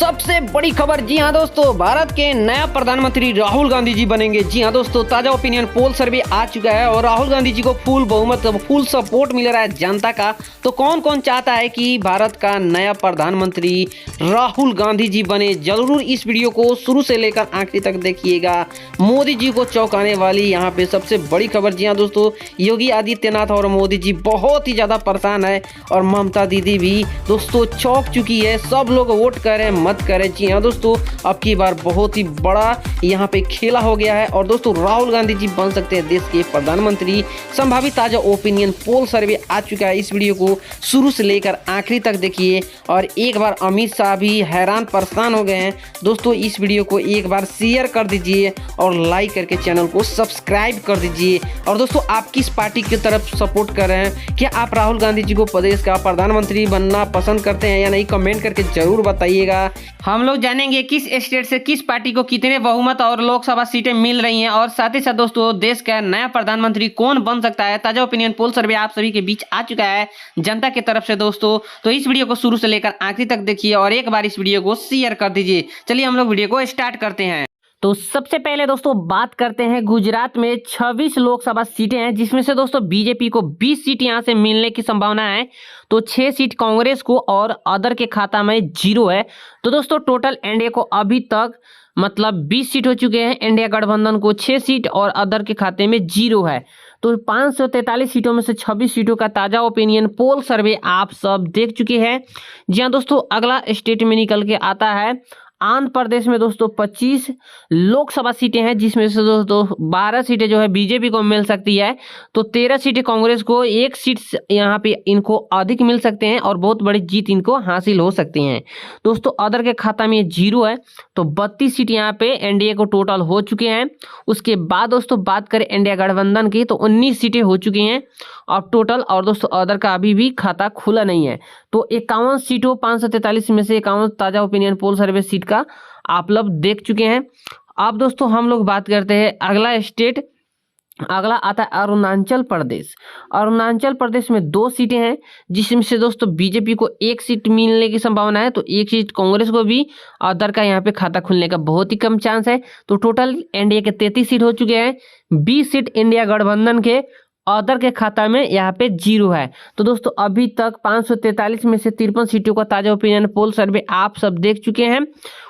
सबसे बड़ी खबर। जी हाँ दोस्तों, भारत के नया प्रधानमंत्री राहुल गांधी जी बनेंगे। जी हाँ दोस्तों, ताजा ओपिनियन पोल सर्वे आ चुका है और राहुल गांधी जी को फुल बहुमत फुल सपोर्ट मिल रहा है जनता का। तो कौन कौन चाहता है कि भारत का नया प्रधानमंत्री राहुल गांधी जी बने, जरूर इस वीडियो को शुरू से लेकर आखिरी तक देखिएगा। मोदी जी को चौंकाने वाली यहाँ पे सबसे बड़ी खबर। जी हाँ दोस्तों, योगी आदित्यनाथ और मोदी जी बहुत ही ज्यादा परेशान है और ममता दीदी भी दोस्तों चौंक चुकी है। सब लोग वोट करें मत करें। जी हाँ दोस्तों, अब की बार बहुत ही बड़ा यहाँ पे खेला हो गया है और दोस्तों राहुल गांधी जी बन सकते हैं देश के प्रधानमंत्री। संभावित ताजा ओपिनियन पोल सर्वे आ चुका है। इस वीडियो को शुरू से लेकर आखिरी तक देखिए और एक बार अमित शाह भी हैरान परेशान हो गए हैं। दोस्तों इस वीडियो को एक बार शेयर कर दीजिए और लाइक करके चैनल को सब्सक्राइब कर दीजिए। और दोस्तों आप किस पार्टी की तरफ सपोर्ट कर रहे हैं? क्या आप राहुल गांधी जी को प्रदेश का प्रधानमंत्री बनना पसंद करते हैं या नहीं? कमेंट करके जरूर बताइएगा। हम लोग जानेंगे किस स्टेट से किस पार्टी को कितने बहुमत और लोकसभा सीटें मिल रही हैं और साथ ही साथ दोस्तों देश का नया प्रधानमंत्री कौन बन सकता है। ताजा ओपिनियन पोल सर्वे आप सभी के बीच आ चुका है जनता की तरफ से दोस्तों। तो इस वीडियो को शुरू से लेकर आखिरी तक देखिए और एक बार इस वीडियो को शेयर कर दीजिए। चलिए हम लोग वीडियो को स्टार्ट करते हैं। तो सबसे पहले दोस्तों बात करते हैं, गुजरात में 26 लोकसभा सीटें हैं जिसमें से दोस्तों बीजेपी को 20 सीट यहां से मिलने की संभावना है। तो 6 सीट कांग्रेस को और अदर के खाता में 0 है। तो दोस्तों टोटल एनडीए को अभी तक मतलब 20 सीट हो चुके हैं। इंडिया गठबंधन को 6 सीट और अदर के खाते में 0 है। तो 543 सीटों में से 26 सीटों का ताजा ओपिनियन पोल सर्वे आप सब देख चुके हैं। जी हाँ दोस्तों, अगला स्टेट में निकल के आता है आंध्र प्रदेश में दोस्तों 25 लोकसभा सीटें हैं जिसमें से दोस्तों 12 सीटें जो है बीजेपी को मिल सकती है। तो 13 सीटें कांग्रेस को, 1 सीट यहाँ पे इनको अधिक मिल सकते हैं और बहुत बड़ी जीत इनको हासिल हो सकती हैं। दोस्तों अदर के खाता में 0 है। तो 32 सीट यहाँ पे एनडीए को टोटल हो चुके हैं। उसके बाद दोस्तों बात करें इंडिया गठबंधन की तो 19 सीटें हो चुकी हैं अब टोटल। और दोस्तों अदर का अभी भी खाता खुला नहीं है। तो 51 सीटों 543 में से 51 ताजा ओपिनियन पोल सर्वे सीट का आप लोग देख चुके हैं। अब दोस्तों हम लोग बात करते हैं अगला स्टेट। अगला आता है अरुणाचल प्रदेश। अरुणाचल प्रदेश में 2 सीटें हैं जिसमें से दोस्तों बीजेपी को 1 सीट मिलने की संभावना है। तो 1 सीट कांग्रेस को भी, अदर का यहाँ पे खाता खुलने का बहुत ही कम चांस है। तो टोटल एनडीए के 33 सीट हो चुके हैं। 20 सीट इंडिया गठबंधन के, अदर के खाता में यहाँ पे 0 है। तो दोस्तों अभी तक 543 में से 53 सीटों का ताजा ओपिनियन पोल सर्वे आप सब देख चुके हैं।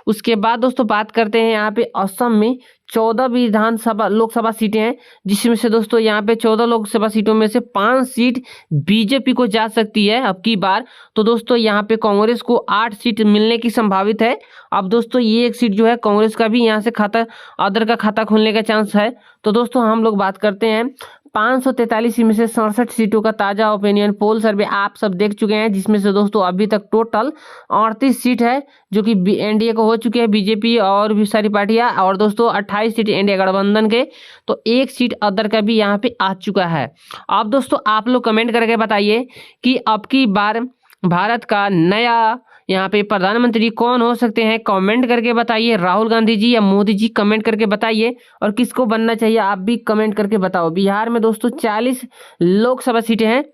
उसके बाद दोस्तों बात करते हैं यहाँ पे असम में 14 विधानसभा लोकसभा सीटें हैं जिसमें से दोस्तों यहाँ पे 14 लोकसभा सीटों में से 5 सीट बीजेपी को जा सकती है अब की बार। तो दोस्तों यहाँ पे कांग्रेस को 8 सीट मिलने की संभावित है। अब दोस्तों ये 1 सीट जो है कांग्रेस का भी यहाँ से खाता, अदर का खाता खुलने का चांस है। तो दोस्तों हम लोग बात करते हैं 543 में से 67 सीटों का ताजा ओपिनियन पोल सर्वे आप सब देख चुके हैं जिसमें से दोस्तों अभी तक टोटल 38 सीट है जो कि एनडीए को हो चुके हैं, बीजेपी और भी सारी पार्टियां। और दोस्तों 28 सीट इंडिया गठबंधन के, तो 1 सीट अदर का भी यहाँ पे आ चुका है। अब दोस्तों आप लोग कमेंट करके बताइए कि अब की बार भारत का नया यहाँ पे प्रधानमंत्री कौन हो सकते हैं। कमेंट करके बताइए, राहुल गांधी जी या मोदी जी, कमेंट करके बताइए। और किसको बनना चाहिए आप भी कमेंट करके बताओ। बिहार में दोस्तों 40 लोकसभा सीटें हैं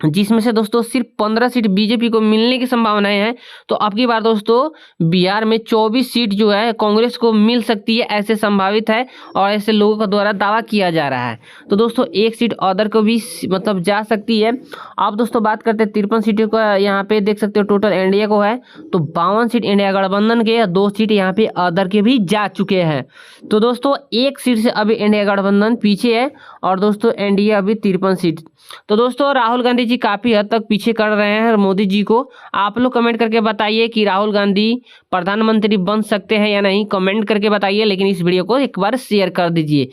जिसमें से दोस्तों सिर्फ 15 सीट बीजेपी को मिलने की संभावनाएं हैं। तो अब की बार दोस्तों बिहार में 24 सीट जो है कांग्रेस को मिल सकती है, ऐसे संभावित है और ऐसे लोगों के द्वारा दावा किया जा रहा है। तो दोस्तों 1 सीट अदर को भी मतलब जा सकती है। अब दोस्तों बात करते हैं 53 सीटों का, यहाँ पे देख सकते हो टोटल एनडीए को है। तो 52 सीट इंडिया गठबंधन के, 2 सीट यहाँ पे अदर के भी जा चुके हैं। तो दोस्तों 1 सीट से अभी इंडिया गठबंधन पीछे है और दोस्तों एनडीए अभी 53 सीट। तो दोस्तों राहुल गांधी जी काफी हद तक पीछे कर रहे हैं मोदी जी को। आप लोग कमेंट करके बताइए कि राहुल गांधी प्रधानमंत्री बन सकते हैं या नहीं, कमेंट करके बताइए। लेकिन इस वीडियो को एक बार शेयर कर दीजिए।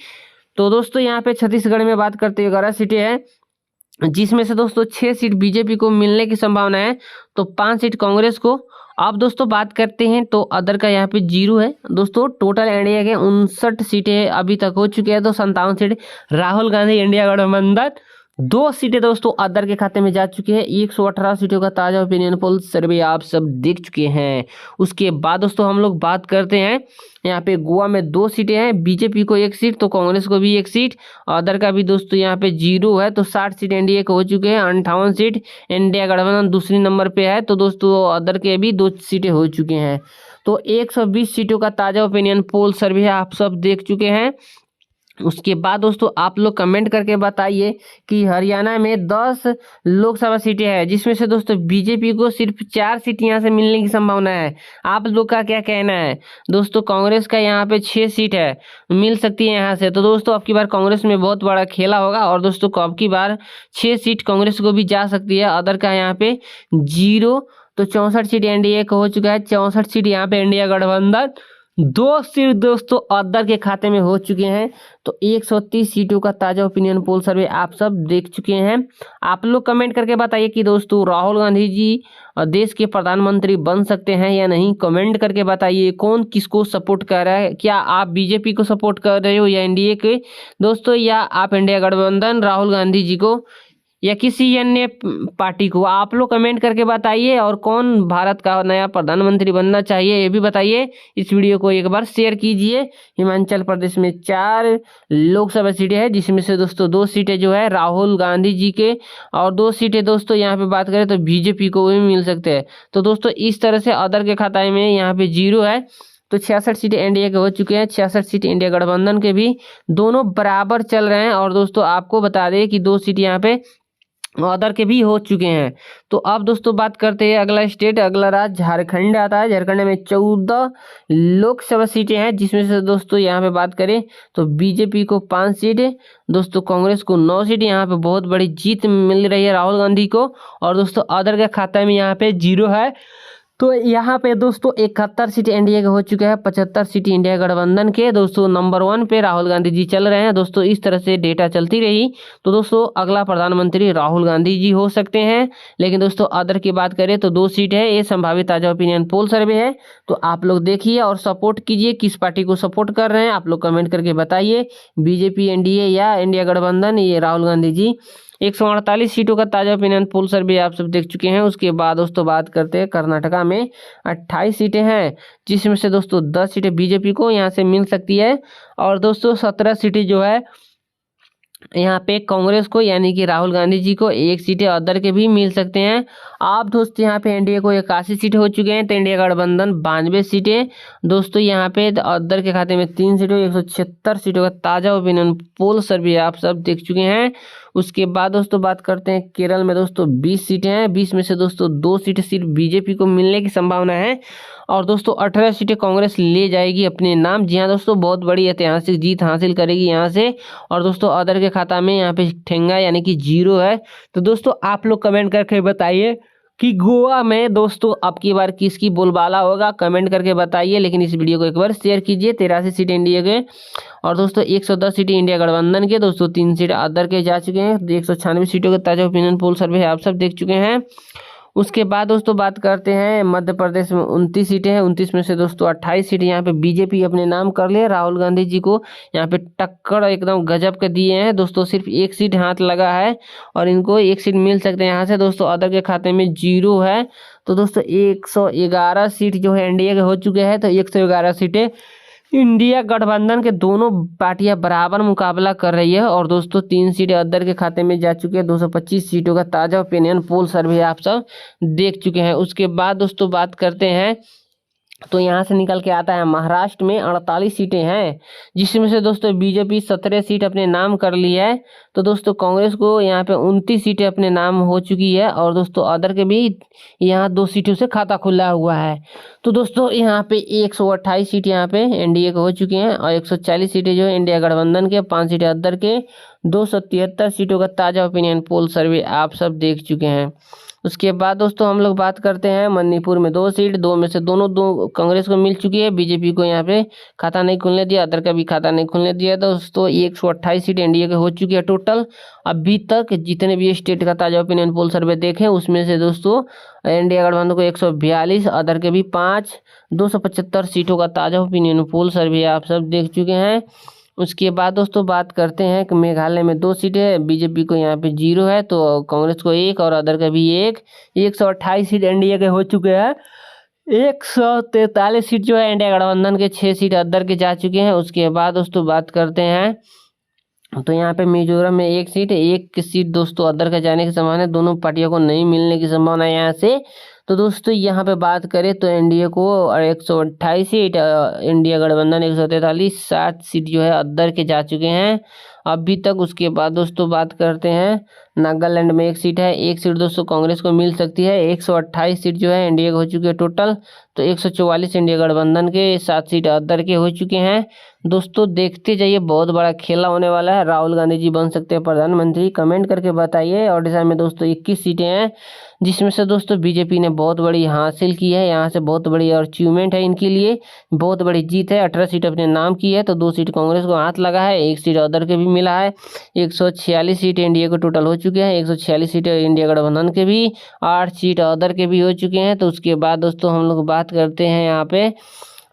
तो दोस्तों यहाँ पे छत्तीसगढ़ में बात करते हैं 11 सीटें हैं जिसमें से दोस्तों 6 सीट बीजेपी को मिलने की संभावना है। तो 5 सीट कांग्रेस को। अब दोस्तों बात करते हैं तो अदर का यहाँ पे 0 है। दोस्तों टोटल एनडीए के 59 सीटें अभी तक हो चुके हैं। तो 57 सीट राहुल गांधी इंडिया गठबंधन 2 सीटें दोस्तों अदर के खाते में जा चुकी है। 118 सीटों का ताजा ओपिनियन पोल सर्वे आप सब देख चुके हैं। उसके बाद दोस्तों हम लोग बात करते हैं, यहाँ पे गोवा में 2 सीटें हैं, बीजेपी को 1 सीट तो कांग्रेस को भी 1 सीट, अदर का भी दोस्तों यहाँ पे 0 है। तो 60 सीट एनडीए को हो चुके हैं, 58 सीट इंडिया गठबंधन दूसरी नंबर पे है। तो दोस्तों अदर के भी 2 सीटें हो चुके हैं। तो 120 सीटों का ताजा ओपिनियन पोल सर्वे आप सब देख चुके हैं। उसके बाद दोस्तों आप लोग कमेंट करके बताइए कि हरियाणा में 10 लोकसभा सीटें हैं, जिसमें से दोस्तों बीजेपी को सिर्फ 4 सीट यहाँ से मिलने की संभावना है। आप लोग का क्या कहना है दोस्तों? कांग्रेस का यहाँ पे 6 सीट है, मिल सकती है यहाँ से। तो दोस्तों अब की बार कांग्रेस में बहुत बड़ा खेला होगा और दोस्तों अब की बार 6 सीट कांग्रेस को भी जा सकती है। अदर का यहाँ पे 0। तो 64 सीट एनडीए को हो चुका है, 64 सीट यहाँ पे इंडिया गठबंधन, 2 सीट दोस्तों अदर के खाते में हो चुके हैं। तो 130 सीटों का ताजा ओपिनियन पोल सर्वे आप सब देख चुके हैं। आप लोग कमेंट करके बताइए कि दोस्तों राहुल गांधी जी देश के प्रधानमंत्री बन सकते हैं या नहीं। कमेंट करके बताइए कौन किसको सपोर्ट कर रहा है, क्या आप बीजेपी को सपोर्ट कर रहे हो या एनडीए के दोस्तों, या आप इंडिया गठबंधन राहुल गांधी जी को या किसी अन्य पार्टी को। आप लोग कमेंट करके बताइए और कौन भारत का नया प्रधानमंत्री बनना चाहिए ये भी बताइए। इस वीडियो को एक बार शेयर कीजिए। हिमाचल प्रदेश में 4 लोकसभा सीटें हैं, जिसमें से दोस्तों 2 सीटें जो है राहुल गांधी जी के, और 2 सीटें दोस्तों यहाँ पे बात करें तो बीजेपी को भी मिल सकते हैं। तो दोस्तों इस तरह से अदर के खाते में यहाँ पे 0 है। तो 66 सीटें एनडीए के हो चुके हैं, 66 सीट इंडिया गठबंधन के भी, दोनों बराबर चल रहे हैं। और दोस्तों आपको बता दें कि 2 सीट यहाँ पे अदर के भी हो चुके हैं। तो अब दोस्तों बात करते हैं अगला स्टेट, अगला राज्य झारखंड आता है। झारखंड में 14 लोकसभा सीटें हैं, जिसमें से दोस्तों यहाँ पे बात करें तो बीजेपी को 5 सीटें, दोस्तों कांग्रेस को 9 सीटें। यहाँ पे बहुत बड़ी जीत मिल रही है राहुल गांधी को। और दोस्तों अदर के खाते में यहाँ पे 0 है। तो यहाँ पे दोस्तों 71 सीट एनडीए के हो चुके हैं, 75 सीट इंडिया गठबंधन के। दोस्तों नंबर 1 पे राहुल गांधी जी चल रहे हैं। दोस्तों इस तरह से डेटा चलती रही तो दोस्तों अगला प्रधानमंत्री राहुल गांधी जी हो सकते हैं। लेकिन दोस्तों अदर की बात करें तो 2 सीट है, ये संभावित ताजा ओपिनियन पोल सर्वे है। तो आप लोग देखिए और सपोर्ट कीजिए, किस पार्टी को सपोर्ट कर रहे हैं आप लोग कमेंट करके बताइए, बीजेपी, एनडीए या इंडिया गठबंधन, ये राहुल गांधी जी। 148 सीटों का ताजा ओपिनियन पोल सर्वे आप सब देख चुके हैं। उसके बाद दोस्तों बात करते हैं कर्नाटका में 28 सीटें हैं, जिसमें से दोस्तों 10 सीटें बीजेपी को यहाँ से मिल सकती है। और दोस्तों 17 सीटें जो है यहाँ पे कांग्रेस को, यानी कि राहुल गांधी जी को 1 सीटें अदर के भी मिल सकते हैं। आप दोस्तों यहाँ पे एनडीए को 81 सीटें हो चुके हैं, तो इंडिया गठबंधन 92 सीटें, दोस्तों यहाँ पे अदर के खाते में 3 सीटें, 176 सीटों का ताजा ओपिनियन पोल सर्वे आप सब देख चुके हैं। उसके बाद दोस्तों बात करते हैं केरल में दोस्तों 20 सीटें हैं, 20 में से दोस्तों 2 सीटें सिर्फ बीजेपी को मिलने की संभावना है। और दोस्तों 18 सीटें कांग्रेस ले जाएगी अपने नाम। जी हाँ दोस्तों, बहुत बड़ी ऐतिहासिक जीत हासिल करेगी यहाँ से। और दोस्तों अदर के खाता में यहाँ पे ठेंगा यानी कि 0 है। तो दोस्तों आप लोग कमेंट करके बताइए कि गोवा में दोस्तों अब की बार किसकी बोलबाला होगा, कमेंट करके बताइए। लेकिन इस वीडियो को एक बार शेयर कीजिए। 83 सीट इंडिया के और दोस्तों 110 सीटें इंडिया गठबंधन के, दोस्तों 3 सीट अदर के जा चुके हैं। 196 सीटों के ताजा ओपिनियन पोल सर्वे आप सब देख चुके हैं। उसके बाद दोस्तों बात करते हैं मध्य प्रदेश में 29 सीटें हैं, 29 में से दोस्तों 28 सीटें यहाँ पे बीजेपी अपने नाम कर ले। राहुल गांधी जी को यहाँ पे टक्कर एकदम गजब के दिए हैं दोस्तों, सिर्फ 1 सीट हाथ लगा है और इनको 1 सीट मिल सकते हैं यहाँ से। दोस्तों अदर के खाते में 0 है। तो दोस्तों 111 सीट जो है एनडीए के हो चुके हैं, तो 111 सीटें इंडिया गठबंधन के, दोनों पार्टियां बराबर मुकाबला कर रही है। और दोस्तों 3 सीटें अदर के खाते में जा चुके हैं। 225 सीटों का ताजा ओपिनियन पोल सर्वे आप सब देख चुके हैं। उसके बाद दोस्तों बात करते हैं तो यहाँ से निकल के आता है महाराष्ट्र में 48 सीटें हैं, जिसमें से दोस्तों बीजेपी 17 सीट अपने नाम कर ली है। तो दोस्तों कांग्रेस को यहाँ पे 29 सीटें अपने नाम हो चुकी है। और दोस्तों अदर के भी यहाँ 2 सीटों से खाता खुला हुआ है। तो दोस्तों यहाँ पे 128 सीट यहाँ पे एनडीए के हो चुके हैं और 140 सीटें जो है इंडिया गठबंधन के, 5 सीटें अदर के, 273 सीटों का ताजा ओपिनियन पोल सर्वे आप सब देख चुके हैं। उसके बाद दोस्तों हम लोग बात करते हैं मणिपुर में 2 सीट, 2 में से दोनों कांग्रेस को मिल चुकी है, बीजेपी को यहाँ पे खाता नहीं खुलने दिया, अदर का भी खाता नहीं खुलने दिया। दोस्तों 128 सीट एनडीए के हो चुकी है टोटल। अभी तक जितने भी स्टेट का ताजा ओपिनियन पोल सर्वे देखें उसमें से दोस्तों इंडिया गठबंधन को 142, अदर के भी 5, 275 सीटों का ताजा ओपिनियन पोल सर्वे आप सब देख चुके हैं। उसके बाद दोस्तों बात करते हैं कि मेघालय में 2 सीटें है, बीजेपी को यहाँ पे 0 है, तो कांग्रेस को 1 और अदर का भी 1। 128 सीट एनडीए के हो चुके हैं। 143 सीट जो है इंडिया गठबंधन के, 6 सीट अदर के जा चुके हैं। उसके बाद दोस्तों बात करते हैं तो यहाँ पे मिजोरम में 1 सीट है, 1 सीट दोस्तों अदर का जाने की संभावना है, दोनों पार्टियों को नहीं मिलने की संभावना है यहाँ से। तो दोस्तों यहाँ पे बात करें तो एनडीए को 128 सीट, इंडिया गठबंधन 143, 7 सीट जो है अदर के जा चुके हैं अभी तक। उसके बाद दोस्तों बात करते हैं नागालैंड में 1 सीट है, 1 सीट दोस्तों कांग्रेस को मिल सकती है। 128 सीट जो है इंडिया के हो चुके हैं टोटल, तो 144 इंडिया गठबंधन के, 7 सीट अदर के हो चुके हैं। दोस्तों देखते जाइए, बहुत बड़ा खेला होने वाला है। राहुल गांधी जी बन सकते हैं प्रधानमंत्री, कमेंट करके बताइए। ओडिशा में दोस्तों 21 सीटें हैं, जिसमें से दोस्तों बीजेपी ने बहुत बड़ी हासिल की है, यहाँ से बहुत बड़ी अचीवमेंट है इनके लिए, बहुत बड़ी जीत है। 18 सीट अपने नाम की है, तो 2 सीट कांग्रेस को हाथ लगा है, 1 सीट अदर के भी मिला है। 146 सीट इंडिया को टोटल हो चुके हैं, 146 सीट इंडिया गठबंधन के भी, 8 सीट अदर के भी हो चुके हैं। तो उसके बाद दोस्तों हम लोग बात करते हैं यहाँ पे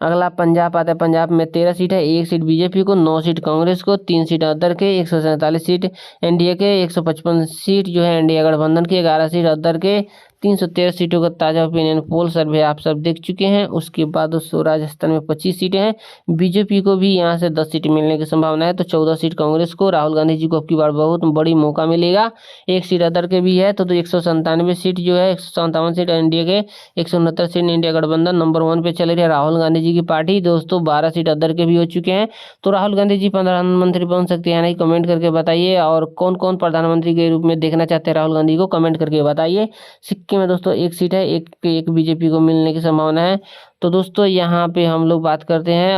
अगला पंजाब आता है। पंजाब में 13 सीट है, 1 सीट बीजेपी को, 9 सीट कांग्रेस को, 3 सीट अदर के, 147 सीट एनडीए के, 155 सीट जो है इंडिया गठबंधन के, 11 सीट अदर के, 313 सीटों का ताज़ा ओपिनियन पोल सर्वे आप सब देख चुके हैं। उसके बाद दोस्तों राजस्थान में 25 सीटें हैं, बीजेपी को भी यहाँ से 10 सीट मिलने की संभावना है, तो 14 सीट कांग्रेस को। राहुल गांधी जी को अब की बार बहुत बड़ी मौका मिलेगा, 1 सीट अदर के भी है, तो 197 सीट जो है, 157 सीट एनडीए के, 169 सीट इंडिया गठबंधन नंबर 1 पे चल रही है राहुल गांधी जी की पार्टी। दोस्तों 12 सीट अदर के भी हो चुके हैं, तो राहुल गांधी जी प्रधानमंत्री बन सकते हैं नहीं, कमेंट करके बताइए। और कौन कौन प्रधानमंत्री के रूप में देखना चाहते हैं राहुल गांधी को, कमेंट करके बताइए। सिक्किम में दोस्तों 1 सीट है, एक बीजेपी को मिलने की संभावना है। तो दोस्तों यहाँ पे हम लोग बात करते हैं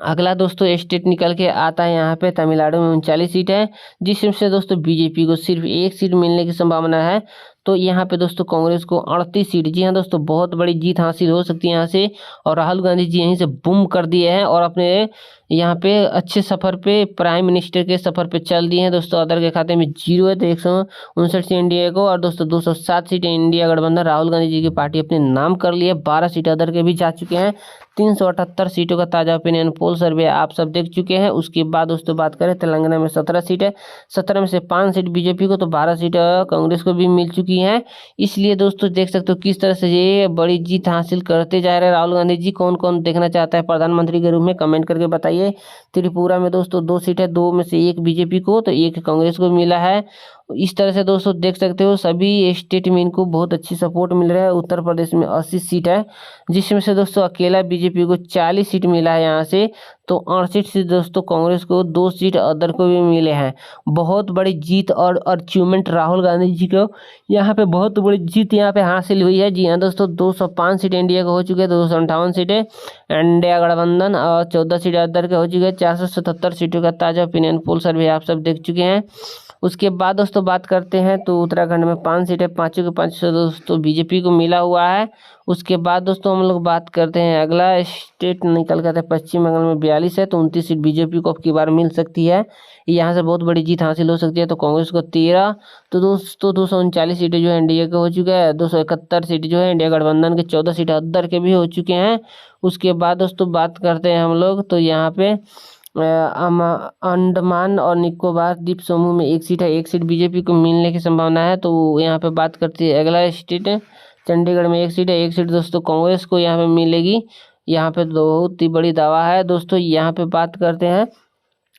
अगला दोस्तों स्टेट निकल के आता है यहाँ पे तमिलनाडु में 39 सीट है, जिसमें से दोस्तों बीजेपी को सिर्फ 1 सीट मिलने की संभावना है। तो यहाँ पे दोस्तों कांग्रेस को 38 सीट, जी हाँ दोस्तों बहुत बड़ी जीत हासिल हो सकती है यहाँ से। और राहुल गांधी जी यहीं से बूम कर दिए हैं और अपने यहाँ पे अच्छे सफर पे, प्राइम मिनिस्टर के सफर पे चल दिए हैं दोस्तों। अदर के खाते में 0 है, तो 159 सीट इंडिया को, और दोस्तों 207 सीट इंडिया गठबंधन राहुल गांधी जी की पार्टी अपने नाम कर ली है। 12 सीट अदर के भी जा चुके हैं, 378 सीटों का ताजा ओपिनियन पोल सर्वे आप सब देख चुके हैं। उसके बाद दोस्तों बात करें तेलंगाना में 17 सीट है, 17 में से 5 सीट बीजेपी को, तो 12 सीट कांग्रेस को भी मिल चुकी हैं। इसलिए दोस्तों देख सकते हो किस तरह से ये बड़ी जीत हासिल करते जा रहे हैं राहुल गांधी जी। कौन कौन देखना चाहता है प्रधानमंत्री के रूप में, कमेंट करके बताइए। त्रिपुरा में दोस्तों 2 सीट है, 2 में से 1 बीजेपी को, तो 1 कांग्रेस को मिला है। इस तरह से दोस्तों देख सकते हो सभी स्टेट में इनको बहुत अच्छी सपोर्ट मिल रहा है। उत्तर प्रदेश में 80 सीट है, जिसमें से दोस्तों अकेला बीजेपी को 40 सीट मिला है यहाँ से, तो 68 सीट दोस्तों कांग्रेस को, 2 सीट अदर को भी मिले हैं। बहुत बड़ी जीत और अचीवमेंट राहुल गांधी जी को यहाँ पे, बहुत बड़ी जीत यहाँ पे हासिल हुई है। जी हाँ दोस्तों 205 सीट इंडिया को हो चुके हैं, 258 सीटें इंडिया गठबंधन और 14 सीट अदर के हो चुके हैं। 477 सीटों का ताजा ओपिनियन पोल सर्वे आप सब देख चुके हैं। उसके बाद दोस्तों बात करते हैं तो उत्तराखंड में 5 सीटें, 5 के 5 दोस्तों बीजेपी को मिला हुआ है। उसके बाद दोस्तों हम लोग बात करते हैं अगला स्टेट निकल कर पश्चिम बंगाल में 42 है, तो 29 सीट बीजेपी को अब की बार मिल सकती है, यहाँ से बहुत बड़ी जीत हासिल हो सकती है। तो कांग्रेस को 13, तो दोस्तों 239 सीटें जो है एनडीए के हो चुके हैं, 271 सीट जो है इंडिया गठबंधन के, 14 सीट अदर के भी हो चुके हैं। उसके बाद दोस्तों बात करते हैं हम लोग तो यहाँ पे अंडमान और निकोबार द्वीप समूह में 1 सीट है, 1 सीट बीजेपी को मिलने की संभावना है। तो यहाँ पे बात करते हैं अगला स्टेट है चंडीगढ़ में 1 सीट है, 1 सीट दोस्तों कांग्रेस को यहाँ पे मिलेगी। यहाँ पे बहुत ही बड़ी दावा है दोस्तों। यहाँ पे बात करते हैं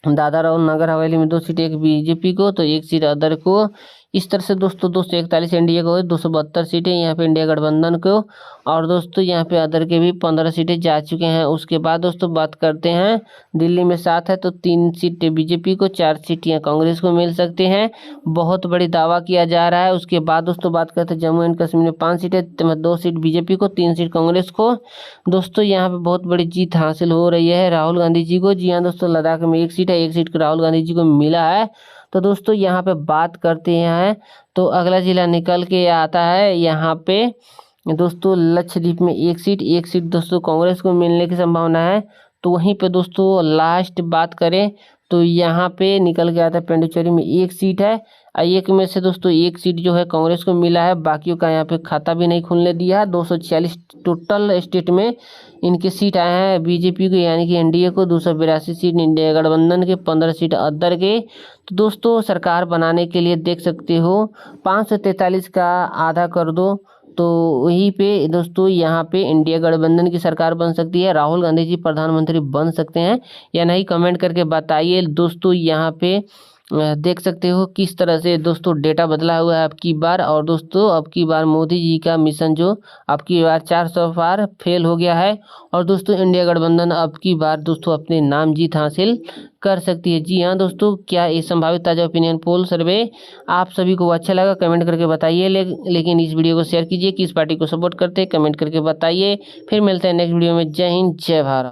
दादरा और नगर हवेली में 2 सीट, 1 बीजेपी को, तो 1 सीट अदर को। इस तरह से दोस्तों 241 एनडीए को, 272 सीटें यहाँ पे इंडिया गठबंधन को, और दोस्तों यहाँ पे अदर के भी 15 सीटें जा चुके हैं। उसके बाद दोस्तों बात करते हैं दिल्ली में 7 है, तो 3 सीटें बीजेपी को, 4 सीट यहाँ कांग्रेस को मिल सकते हैं। बहुत बड़ी दावा किया जा रहा है। उसके बाद दोस्तों बात करते हैं जम्मू एंड कश्मीर में 5 सीटें, 2 सीट बीजेपी को, 3 सीट कांग्रेस को। दोस्तों यहाँ पे बहुत बड़ी जीत हासिल हो रही है राहुल गांधी जी को। जी हाँ दोस्तों लद्दाख में 1 सीट है, 1 सीट राहुल गांधी जी को मिला है। तो दोस्तों यहाँ पे बात करते हैं तो अगला जिला निकल के आता है यहाँ पे दोस्तों लक्षद्वीप में 1 सीट, 1 सीट दोस्तों कांग्रेस को मिलने की संभावना है। तो वहीं पे दोस्तों लास्ट बात करें तो यहाँ पे निकल के आता है पुडुचेरी में एक सीट है। एक में से दोस्तों एक सीट जो है कांग्रेस को मिला है, बाकियों का यहाँ पे खाता भी नहीं खुलने दिया है। 246 टोटल स्टेट में इनके सीट आए हैं बीजेपी को यानी कि एनडीए को 282 सीट, इंडिया गठबंधन के 15 सीट अदर के। तो दोस्तों सरकार बनाने के लिए देख सकते हो 543 का आधा कर दो तो वहीं पे दोस्तों यहाँ पे इंडिया गठबंधन की सरकार बन सकती है। राहुल गांधी जी प्रधानमंत्री बन सकते हैं या नहीं, कमेंट करके बताइए दोस्तों। यहाँ पे देख सकते हो किस तरह से दोस्तों डेटा बदला हुआ है अब की बार। और दोस्तों अब की बार मोदी जी का मिशन जो अब की बार 400 पार फेल हो गया है। और दोस्तों इंडिया गठबंधन अब की बार दोस्तों अपने नाम जीत हासिल कर सकती है। जी हाँ दोस्तों, क्या ये संभावित ताज़ा ओपिनियन पोल सर्वे आप सभी को अच्छा लगा कमेंट करके बताइए। लेकिन इस वीडियो को शेयर कीजिए, किस पार्टी को सपोर्ट करते हैं कमेंट करके बताइए। फिर मिलते हैं नेक्स्ट वीडियो में। जय हिंद जय भारत।